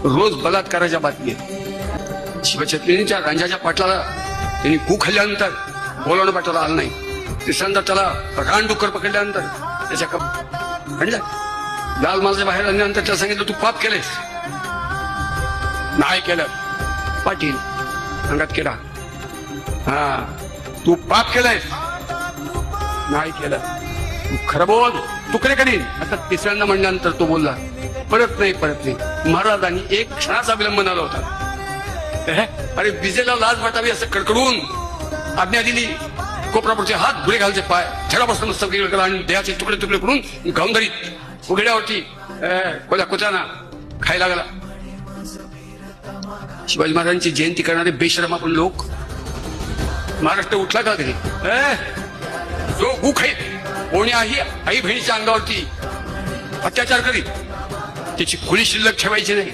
रोज बलात्काराच्या बातमी आहेत. शिवछत्रींच्या रांजाच्या पाटलाला त्यांनी भूक खाल्ल्यानंतर बोलावणं पाठवलं आलं नाही. तिसऱ्यांदा त्याला रानडुक्कर पकडल्यानंतर त्याच्या म्हणलं लाल मालच्या बाहेर आणल्यानंतर त्याला सांगितलं तू पाप केलेस. नाही केलं. पाटील अंगात केला. हा तू पाप केलंयस. नाही केलं. तू खरं बोल तुकडे करीन. आता तिसऱ्यांदा म्हणल्यानंतर तो बोलला परत नाही. महाराजांनी एक क्षणाचा विलंब न होता. अरे विजेला लाज वाटावी असं कडकडून आज्ञा दिली. कोपरापुढचे हात गुळे घालचे पाय छडापासून सगळीकडे केला आणि देहाचे तुकडे तुकडे करून गावंदरीत उघड्यावरती कोल्या कुत्र्यांना खायला लागला. शिवाजी महाराजांची जयंती करणारे बेशरम आपण लोक महाराष्ट्र उठला का तरी जो गु खाईत कोणी आई बहिणीच्या अंगावरती अत्याचार करीत त्याची खुली शिल्लक ठेवायची नाही.